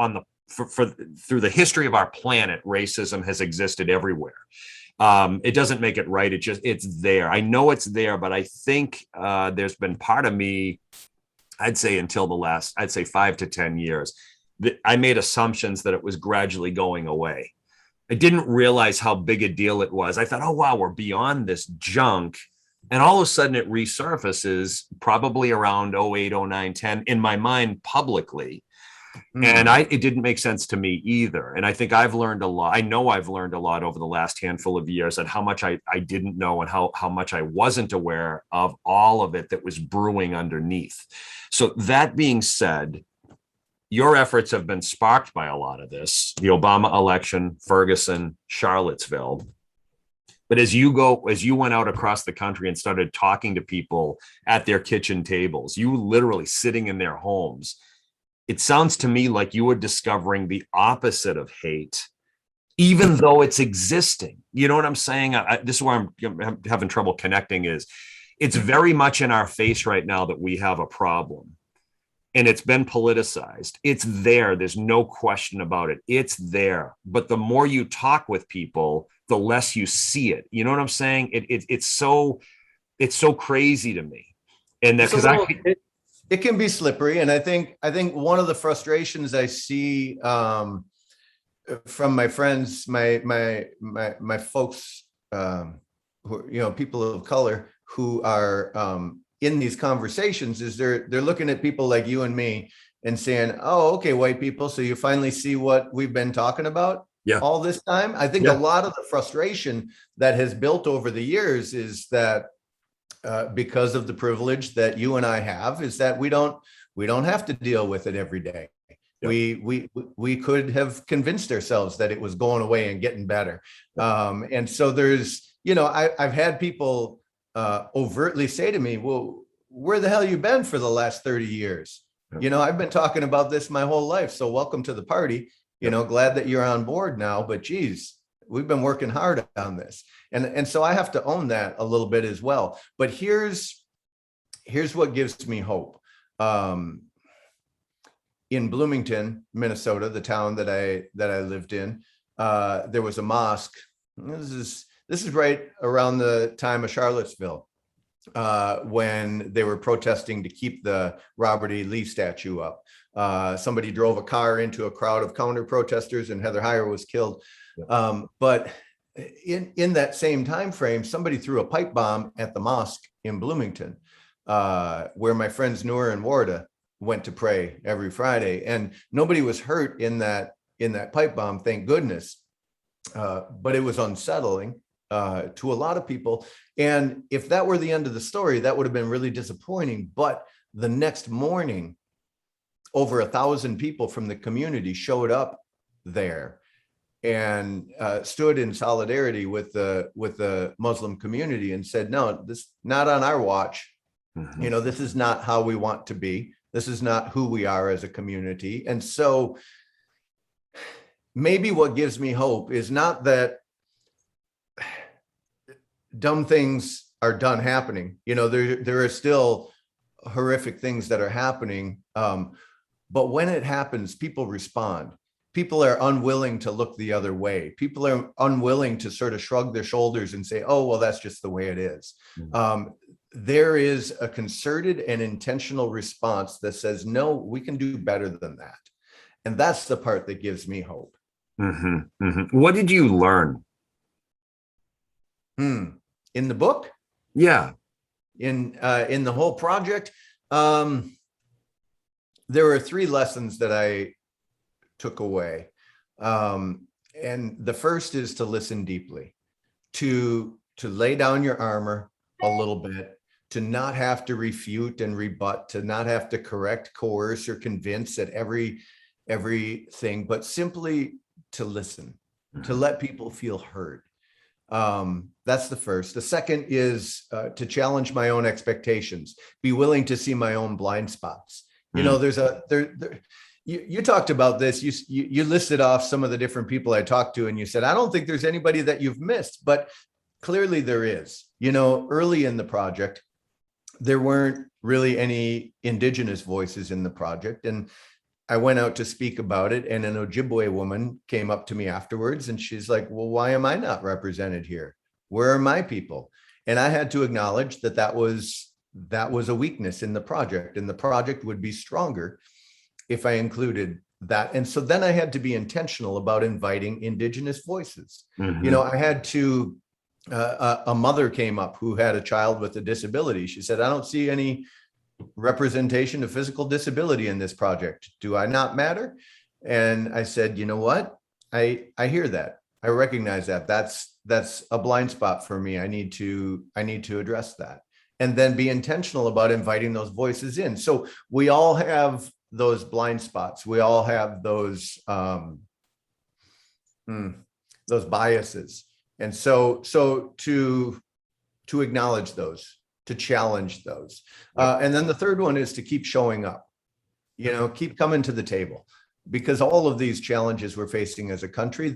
through the history of our planet, racism has existed everywhere. It doesn't make it right. It's there. I know it's there, but I think there's been part of me, I'd say until the last, 5 to 10 years, that I made assumptions that it was gradually going away. I didn't realize how big a deal it was. I thought, oh, wow, we're beyond this junk. And all of a sudden it resurfaces probably around 08, 09, 10 in my mind publicly. And it didn't make sense to me either. And I think I've learned a lot. I know I've learned a lot over the last handful of years, and how much I didn't know, and how much I wasn't aware of all of it that was brewing underneath. So that being said, your efforts have been sparked by a lot of this, the Obama election, Ferguson, Charlottesville. But as you went out across the country and started talking to people at their kitchen tables, you literally sitting in their homes, it sounds to me like you were discovering the opposite of hate, even though it's existing. You know what I'm saying? This is where I'm having trouble connecting. It's very much in our face right now that we have a problem. And it's been politicized. It's there. There's no question about it. It's there. But the more you talk with people, the less you see it. You know what I'm saying? It's so crazy to me. And that because it can be slippery. And I think one of the frustrations I see from my friends, my folks, who, people of color who are in these conversations, is they're looking at people like you and me and saying, oh, okay, white people, so you finally see what we've been talking about all this time. I think a lot of the frustration that has built over the years is that because of the privilege that you and I have, is that we don't have to deal with it every day. We could have convinced ourselves that it was going away and getting better. And so there's, I've had people overtly say to me, well, where the hell you been for the last 30 years? I've been talking about this my whole life. So welcome to the party. Glad that you're on board now, but geez, we've been working hard on this. And so I have to own that a little bit as well. But here's what gives me hope. In Bloomington, Minnesota, the town that I lived in, there was a mosque. This is right around the time of Charlottesville, when they were protesting to keep the Robert E. Lee statue up. Somebody drove a car into a crowd of counter protesters, and Heather Heyer was killed. But in that same time frame, somebody threw a pipe bomb at the mosque in Bloomington, where my friends Noor and Warda went to pray every Friday, and nobody was hurt in that pipe bomb, thank goodness. But it was unsettling to a lot of people. And if that were the end of the story, that would have been really disappointing. But the next morning, over 1,000 people from the community showed up there and stood in solidarity with the Muslim community and said, no, this not on our watch. This is not how we want to be. This is not who we are as a community. And so maybe what gives me hope is not that dumb things are done happening. There are still horrific things that are happening. But when it happens, people respond. People are unwilling to look the other way. People are unwilling to sort of shrug their shoulders and say, oh, well, that's just the way it is. There is a concerted and intentional response that says, no, we can do better than that. And that's the part that gives me hope. What did you learn? In the book? Yeah. In the whole project? There were 3 lessons that I took away. And the first is to listen deeply, to lay down your armor a little bit, to not have to refute and rebut, to not have to correct, coerce, or convince at everything, but simply to listen, to let people feel heard. That's the first. The second is to challenge my own expectations, be willing to see my own blind spots. You talked about this. You listed off some of the different people I talked to, and you said, I don't think there's anybody that you've missed, but clearly there is. Early in the project, there weren't really any Indigenous voices in the project. And I went out to speak about it, and an Ojibwe woman came up to me afterwards, and she's like, well, why am I not represented here? Where are my people? And I had to acknowledge that was a weakness in the project, and the project would be stronger if I included that. And so then I had to be intentional about inviting Indigenous voices. I had to, a mother came up who had a child with a disability. She said, I don't see any representation of physical disability in this project. Do I not matter? And I said, you know what? I hear that. I recognize that. That's a blind spot for me. I need to address that. And then be intentional about inviting those voices in. So we all have those blind spots. We all have those biases. And so to acknowledge those, to challenge those. And then the third one is to keep showing up, keep coming to the table, because all of these challenges we're facing as a country,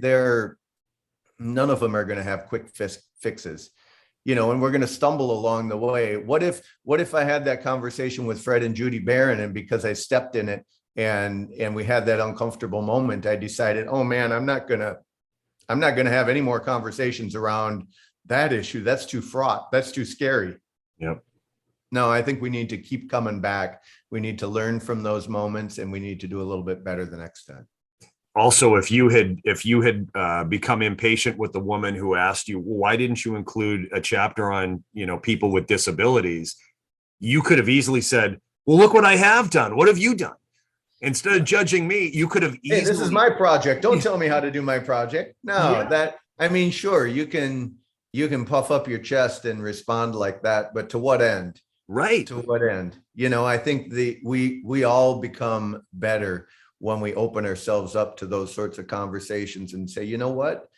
none of them are going to have quick fixes, and we're going to stumble along the way. What if I had that conversation with Fred and Judy Barron, and because I stepped in it and we had that uncomfortable moment, I decided, oh man, I'm not going to have any more conversations around that issue. That's too fraught. That's too scary. Yep. No, I think we need to keep coming back. We need to learn from those moments, and we need to do a little bit better the next time. Also, if you had become impatient with the woman who asked you, why didn't you include a chapter on, people with disabilities? You could have easily said, well, look what I have done. What have you done? Instead of judging me, you could have easily. Hey, this is my project. Don't tell me how to do my project. No, yeah. Sure, you can puff up your chest and respond like that, but to what end? Right. To what end? I think we all become better when we open ourselves up to those sorts of conversations and say, you know what?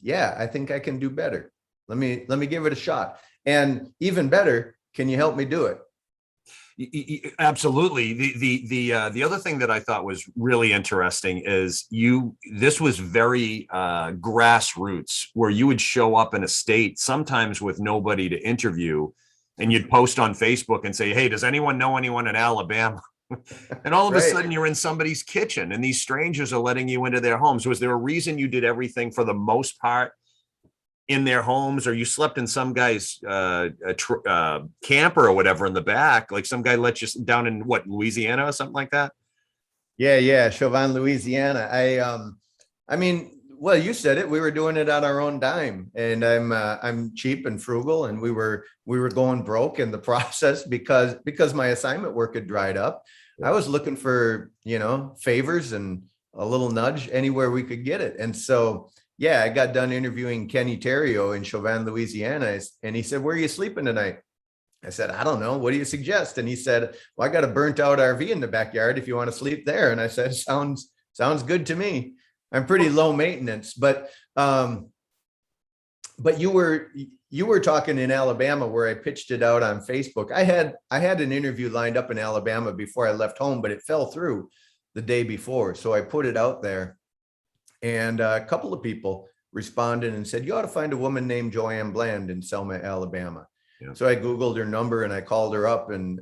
Yeah, I think I can do better. Let me give it a shot. And even better, can you help me do it? Absolutely. The other thing that I thought was really interesting is this was very grassroots, where you would show up in a state sometimes with nobody to interview, and you'd post on Facebook and say, hey, does anyone know anyone in Alabama? And all of a sudden you're in somebody's kitchen and these strangers are letting you into their homes. Was there a reason you did everything for the most part in their homes, or you slept in some guy's camper or whatever in the back? Like some guy let you down in what, Louisiana or something like that? Yeah, Chauvin, Louisiana. I mean, well, you said it. We were doing it on our own dime, and I'm cheap and frugal, and we were going broke in the process because my assignment work had dried up. I was looking for, favors and a little nudge anywhere we could get it. And so, yeah, I got done interviewing Kenny Terrio in Chauvin, Louisiana, and he said, "Where are you sleeping tonight?" I said, "I don't know. What do you suggest?" And he said, "Well, I got a burnt out RV in the backyard if you want to sleep there." And I said, sounds good to me. I'm pretty low maintenance, but you were talking in Alabama, where I pitched it out on Facebook. I had an interview lined up in Alabama before I left home, but it fell through the day before. So I put it out there, and a couple of people responded and said, "You ought to find a woman named Joanne Bland in Selma, Alabama." Yeah. So I Googled her number and I called her up and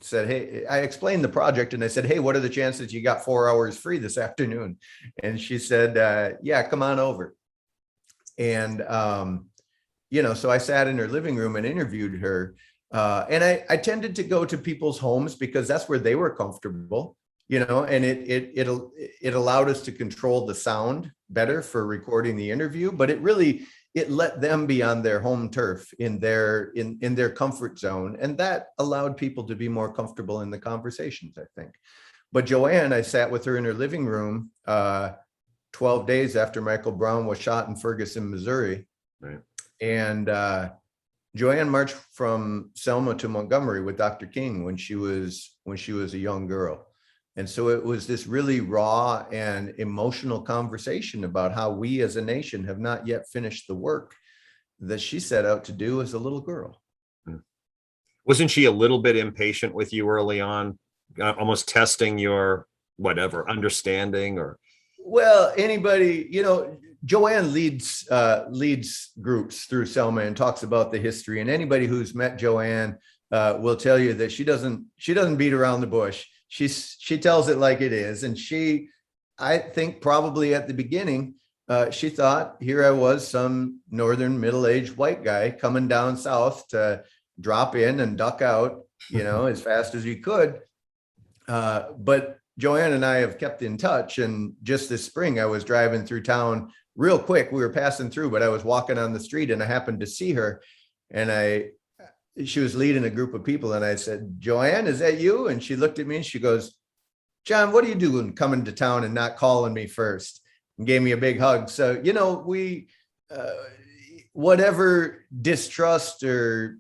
said, "Hey," I explained the project and I said, "Hey, what are the chances you got 4 hours free this afternoon?" And she said, "Yeah, come on over." And, so I sat in her living room and interviewed her. And I tended to go to people's homes because that's where they were comfortable, and it allowed us to control the sound better for recording the interview, but it let them be on their home turf in their comfort zone. And that allowed people to be more comfortable in the conversations, I think. But Joanne, I sat with her in her living room 12 days after Michael Brown was shot in Ferguson, Missouri. Right. And Joanne marched from Selma to Montgomery with Dr. King when she was a young girl. And so it was this really raw and emotional conversation about how we as a nation have not yet finished the work that she set out to do as a little girl. Wasn't she a little bit impatient with you early on, almost testing your understanding? Or well, anybody, Joanne leads groups through Selma and talks about the history, and anybody who's met Joanne will tell you that she doesn't beat around the bush. She tells it like it is. And I think probably at the beginning, she thought, here I was, some northern middle-aged white guy coming down south to drop in and duck out, as fast as you could. But Joanne and I have kept in touch. And just this spring, I was driving through town real quick. We were passing through, but I was walking on the street and I happened to see her. And she was leading a group of people. And I said, "Joanne, is that you?" And she looked at me and she goes, "John, what are you doing coming to town and not calling me first?" And gave me a big hug. So, we, whatever distrust or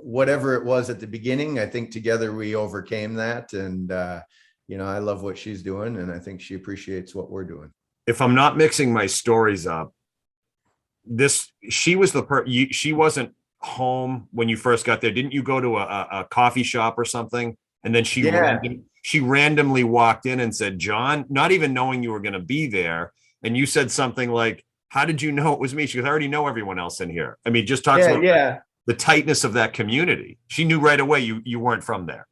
whatever it was at the beginning, I think together we overcame that. And, I love what she's doing, and I think she appreciates what we're doing. If I'm not mixing my stories up, she wasn't home when you first got there. Didn't you go to a coffee shop or something? And then she randomly walked in and said, "John," not even knowing you were going to be there. And you said something like, "How did you know it was me?" She goes, "I already know everyone else in here." I mean, just talks about the tightness of that community. She knew right away you weren't from there.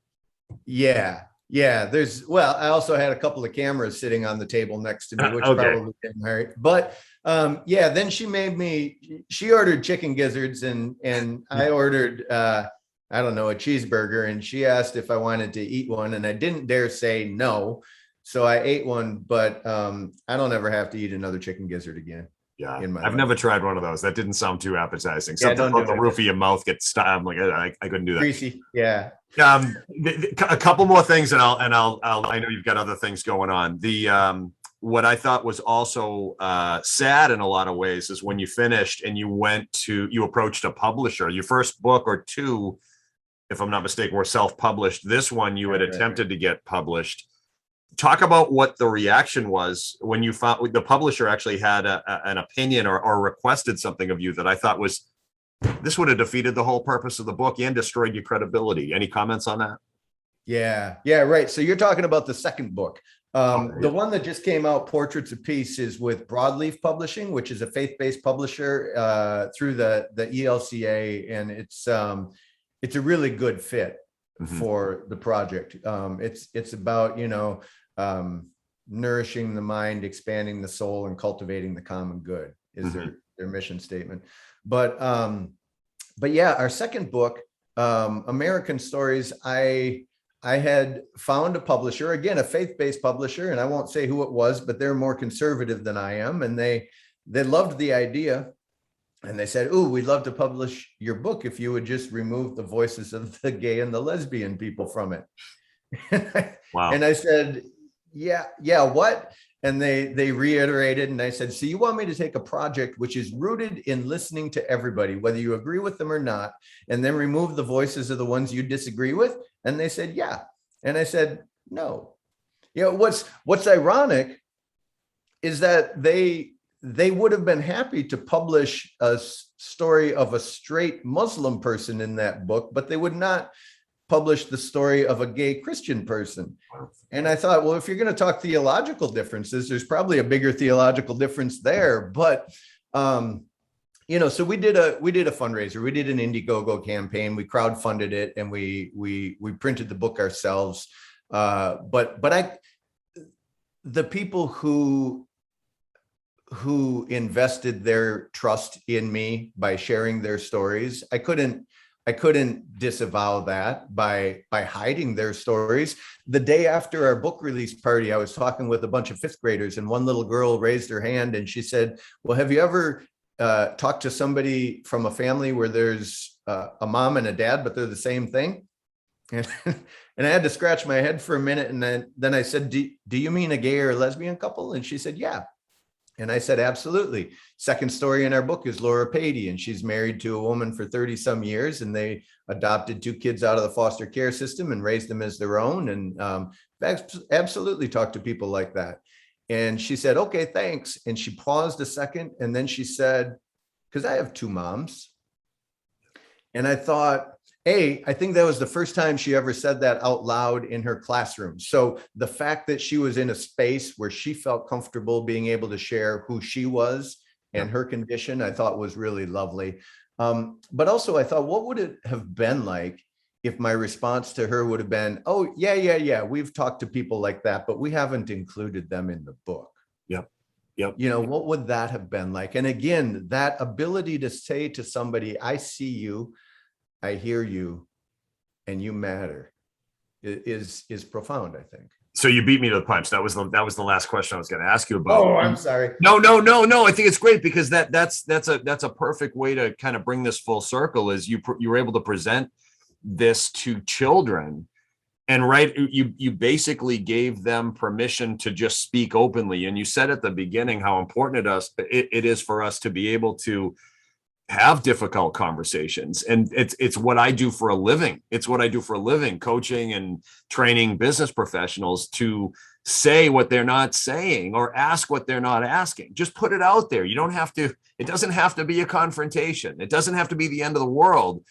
Yeah. I also had a couple of cameras sitting on the table next to me, which probably didn't hurt. But then she ordered chicken gizzards and I ordered, a cheeseburger, and she asked if I wanted to eat one, and I didn't dare say no. So I ate one, but I don't ever have to eat another chicken gizzard again. Yeah, I've never tried one of those. That didn't sound too appetizing. Something about the roof of your mouth gets stuck. I'm like, I couldn't do that. Greasy. Yeah. A couple more things, and I'll. I know you've got other things going on. What I thought was also sad in a lot of ways is when you finished and you approached a publisher. Your first book or two if I'm not mistaken, were self-published. This one you had Right. attempted to get published. Talk about what the reaction was when you found the publisher actually had an opinion or requested something of you that I thought was, this would have defeated the whole purpose of the book and destroyed your credibility. Any comments on that? Yeah, right. So you're talking about the second book. The one that just came out, Portraits of Peace, is with Broadleaf Publishing, which is a faith-based publisher through the ELCA, and it's a really good fit for the project. It's about, nourishing the mind, expanding the soul, and cultivating the common good is their mission statement. But yeah, our second book, American Stories, I had found a publisher, again, a faith-based publisher, and I won't say who it was, but they're more conservative than I am. And they loved the idea. And they said, "Ooh, we'd love to publish your book if you would just remove the voices of the gay and the lesbian people from it." Wow. And I said, yeah, what? And they reiterated, and I said, "So you want me to take a project which is rooted in listening to everybody, whether you agree with them or not, and then remove the voices of the ones you disagree with?" And they said, "Yeah." And I said, "No." What's ironic is that they would have been happy to publish a story of a straight Muslim person in that book, but they would not publish the story of a gay Christian person. And I thought, well, if you're going to talk theological differences, there's probably a bigger theological difference there. But so we did a fundraiser. We did an Indiegogo campaign. We crowdfunded it, and we printed the book ourselves. But the people who invested their trust in me by sharing their stories, I couldn't disavow that by hiding their stories. The day after our book release party, I was talking with a bunch of fifth graders, and one little girl raised her hand and she said, "Well, have you ever talked to somebody from a family where there's a mom and a dad, but they're the same thing?" And I had to scratch my head for a minute. And then I said, do you mean a gay or lesbian couple? And she said, "Yeah." And I said, "Absolutely." Second story in our book is Laura Patey, and she's married to a woman for 30 some years, and they adopted 2 kids out of the foster care system and raised them as their own. And absolutely talk to people like that. And she said, "Okay, thanks." And she paused a second, and then she said, "Because I have 2 moms." And I thought, I think that was the first time she ever said that out loud in her classroom. So the fact that she was in a space where she felt comfortable being able to share who she was and her condition, I thought was really lovely. But also I thought, what would it have been like if my response to her would have been, "Oh, yeah, we've talked to people like that, but we haven't included them in the book." Yep. What would that have been like? And again, that ability to say to somebody, "I see you, I hear you, and you matter," is profound, I think. So you beat me to the punch. That was the last question I was going to ask you about. Oh, I'm sorry. No. I think it's great because that's a perfect way to kind of bring this full circle. Is you were able to present this to children, and you basically gave them permission to just speak openly. And you said at the beginning how important it is for us to be able to have difficult conversations. And it's what I do for a living. It's what I do for a living, coaching and training business professionals to say what they're not saying or ask what they're not asking. Just put it out there. It doesn't have to be a confrontation. It doesn't have to be the end of the world,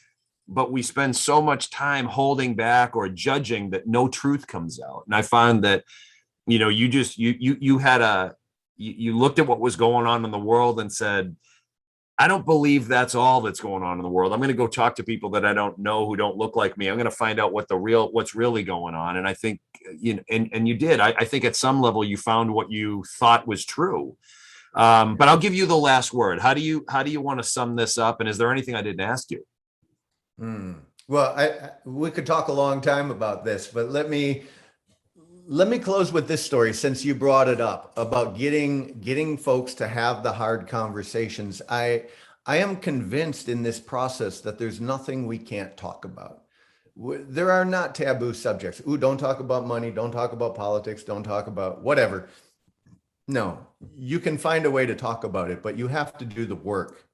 but we spend so much time holding back or judging that no truth comes out. And I find that, you looked at what was going on in the world and said, "I don't believe that's all that's going on in the world. I'm going to go talk to people that I don't know who don't look like me. I'm going to find out what's really going on." And I think, and you did. I think at some level you found what you thought was true. But I'll give you the last word. How do you want to sum this up? And is there anything I didn't ask you? Well, we could talk a long time about this, but let me close with this story, since you brought it up about getting folks to have the hard conversations. I am convinced in this process that there's nothing we can't talk about. There are not taboo subjects. Ooh, don't talk about money. Don't talk about politics. Don't talk about whatever. No, you can find a way to talk about it, but you have to do the work.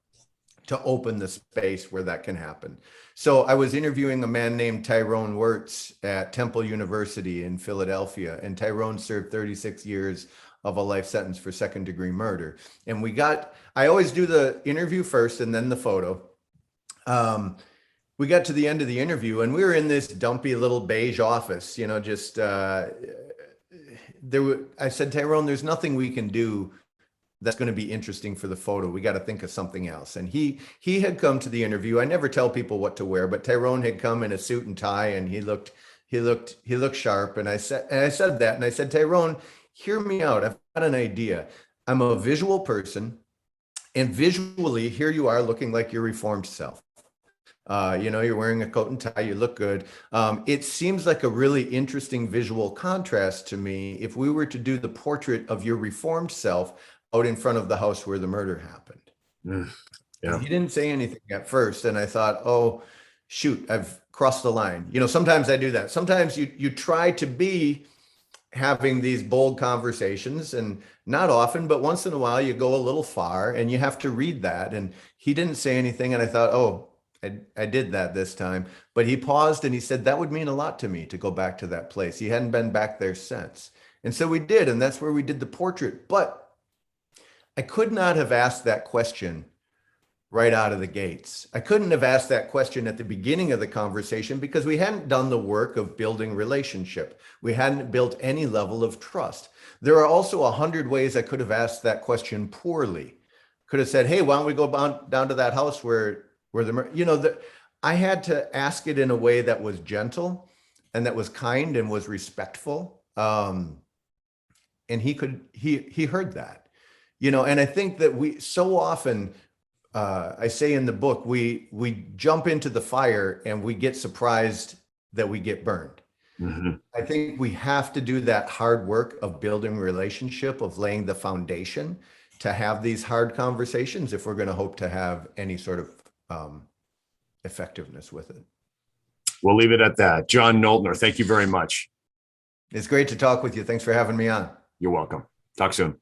to open the space where that can happen. So I was interviewing a man named Tyrone Wirtz at Temple University in Philadelphia, and Tyrone served 36 years of a life sentence for second-degree murder. And I always do the interview first and then the photo. We got to the end of the interview and we were in this dumpy little beige office, I said, Tyrone, there's nothing we can do that's going to be interesting for the photo. We got to think of something else. And he had come to the interview. I never tell people what to wear, but Tyrone had come in a suit and tie, and he looked sharp. And I said that, and I said, Tyrone, hear me out. I've got an idea. I'm a visual person, and visually, here you are looking like your reformed self. You're wearing a coat and tie, you look good. It seems like a really interesting visual contrast to me if we were to do the portrait of your reformed self out in front of the house where the murder happened. Yeah. He didn't say anything at first. And I thought, oh, shoot, I've crossed the line. Sometimes I do that. Sometimes you try to be having these bold conversations, and not often, but once in a while you go a little far and you have to read that. And he didn't say anything. And I thought, oh, I did that this time. But he paused and he said, that would mean a lot to me to go back to that place. He hadn't been back there since. And so we did. And that's where we did the portrait. But I could not have asked that question right out of the gates. I couldn't have asked that question at the beginning of the conversation because we hadn't done the work of building relationship. We hadn't built any level of trust. There are also 100 ways I could have asked that question poorly. Could have said, hey, why don't we go down to that house where I had to ask it in a way that was gentle and that was kind and was respectful. And he heard that. And I think that we so often, I say in the book, we jump into the fire and we get surprised that we get burned. Mm-hmm. I think we have to do that hard work of building relationship, of laying the foundation to have these hard conversations if we're going to hope to have any sort of effectiveness with it. We'll leave it at that. John Noltner, thank you very much. It's great to talk with you. Thanks for having me on. You're welcome. Talk soon.